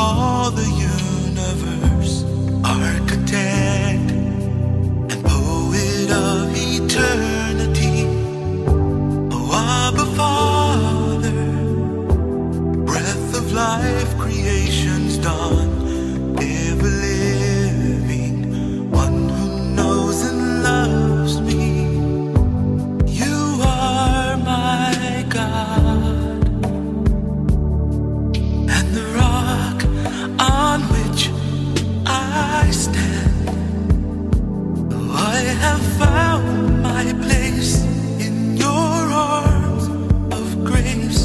all the universe, architect and poet of eternity. Oh, Abba Father, breath of life, creation's dawn, ever living, one who knows and loves me. You are my God, and the rock on which I stand. Oh, I have found my place in your arms of grace.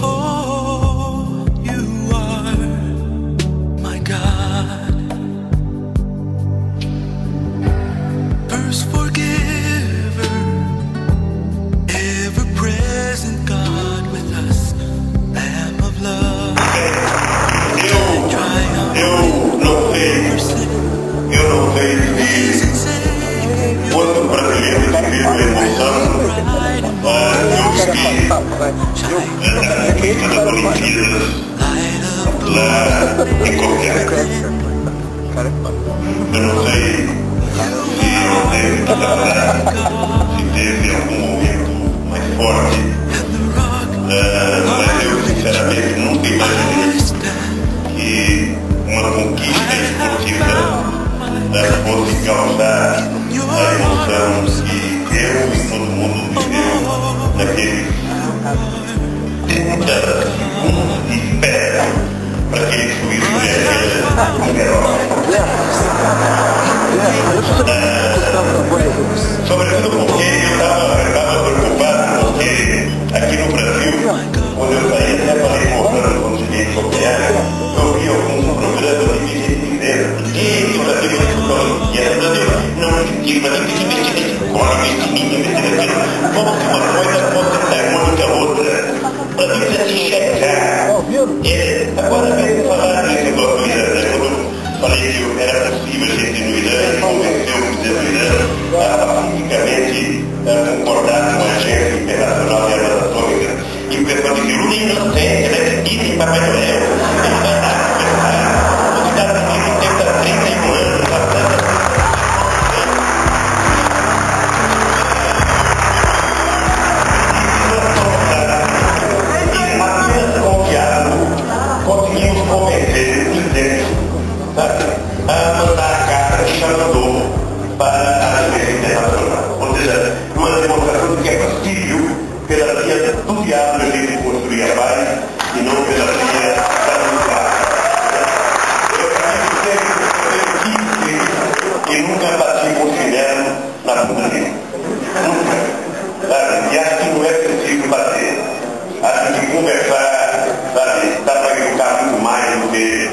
Oh, you are my God. First forgiver, ever-present God with us, Lamb of love. Eu não sei se quantos brasileiros viveram a emoção que eu das Olimpíadas lá em Copenhague. Eu não sei se teve algum momento mais forte, mas eu sinceramente nunca imaginei que uma conquista esportiva fosse causar a emoção que eu e todo mundo viveu naqueles 30 segundos de espera para aquele juízo sobretudo porque eu estava preocupado, porque aqui no Brasil, quando eu saí até para ir mostrando quando cheguei em Copenhague, eu vi alguns programas de gente dizendo que o Brasil e a Brasil não existia, como a mentirinha, como que uma coisa fosse antagônica a outra. O Brasil precisa se enxergar. Agora mesmo falar nesse negócio do Irã, quando eu falei que era possível a gente ir no Irã e convenceu o presidente do Irã a politicamente concordar com a Agência Internacional de Armas Atômicas. E o pessoal disse, Lula é inocente, ele é seguido em Papai Noel. Ele vai dar a conversar. Os Estados Unidos tenta 31 anos, bastante. Conseguimos convencer o presidente a mandar a carta que já mandou para a Agência Internacional. Ou seja, uma demonstração de que é possível, pela via do diálogo, a gente construir a paz e não pela via da luta. Eu acredito que nunca bati com o chinelo na bunda dele. Nunca. Sabe? E acho que não é preciso bater. Acho que conversar, sabe, dá para educar muito mais do que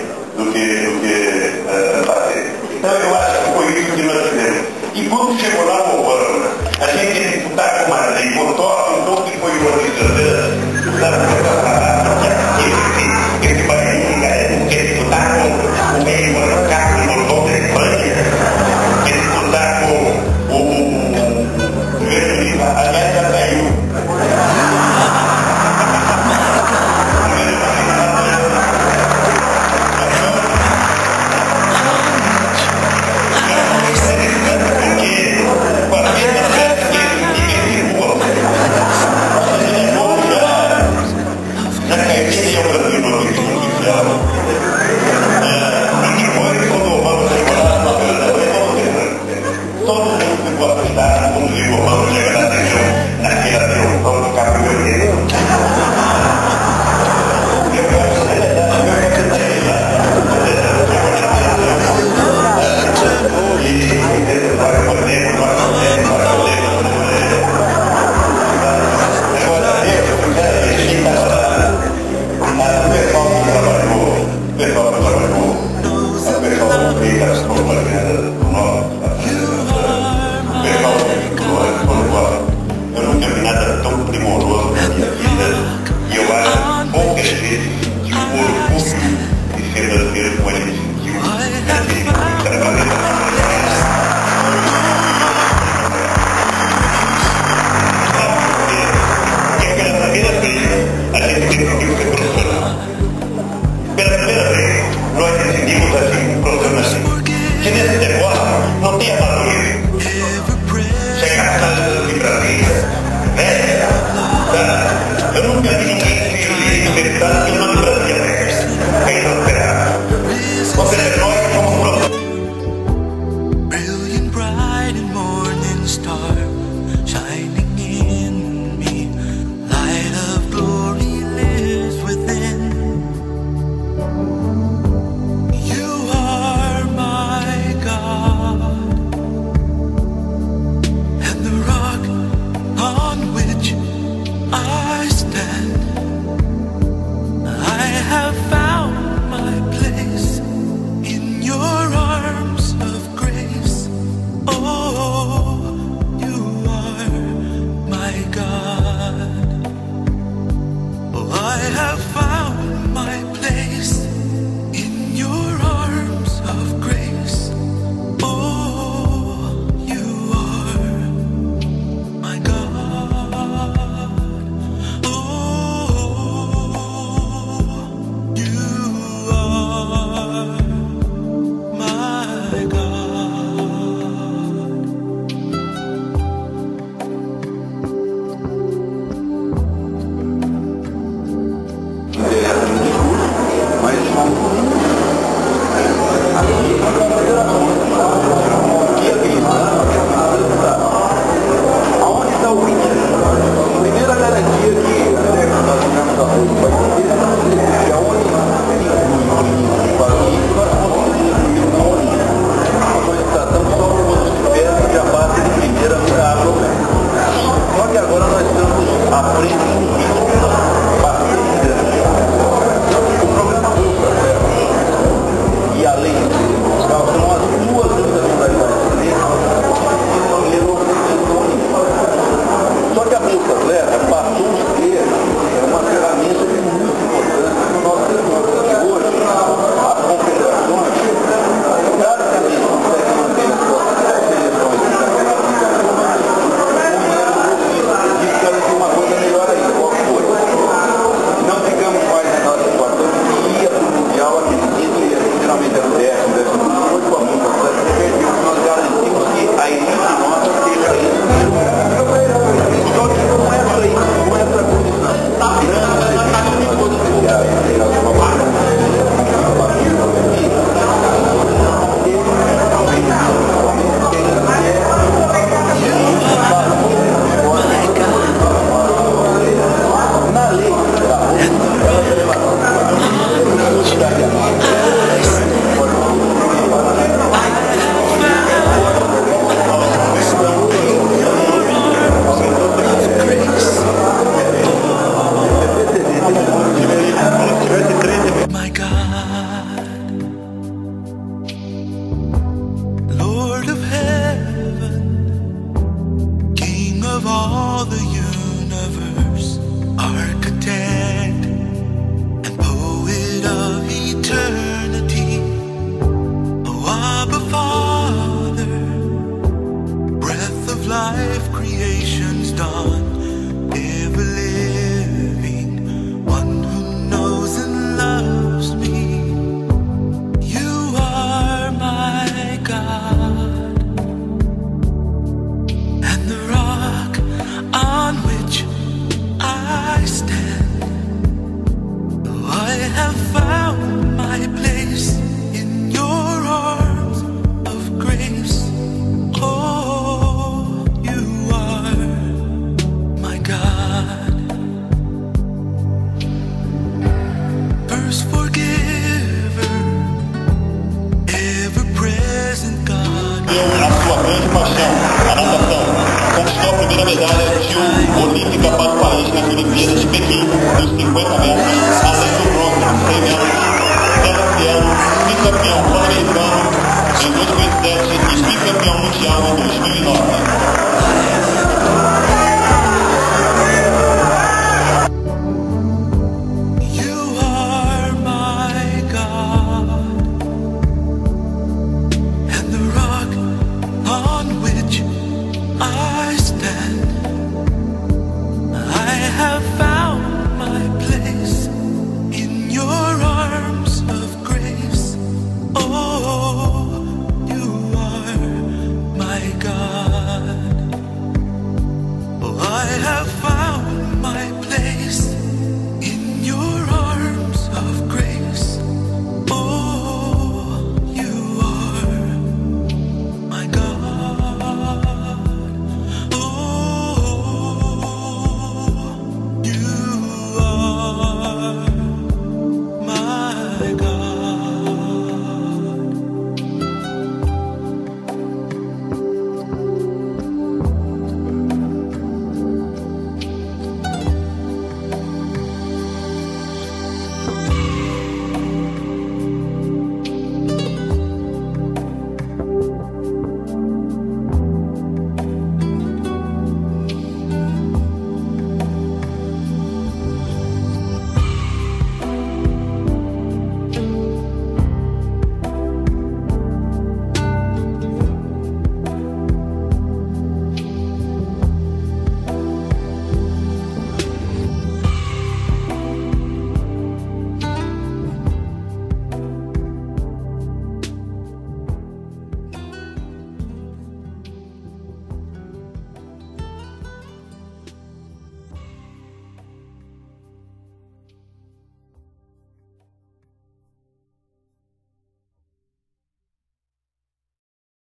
primeira medalha de olímpica para o país nas Olimpíadas de Pequim, dos 50 metros, além do bronze, 100 metros. Sebastiano, bicampeão pan-americano em 2007 e bicampeão mundial em 2009.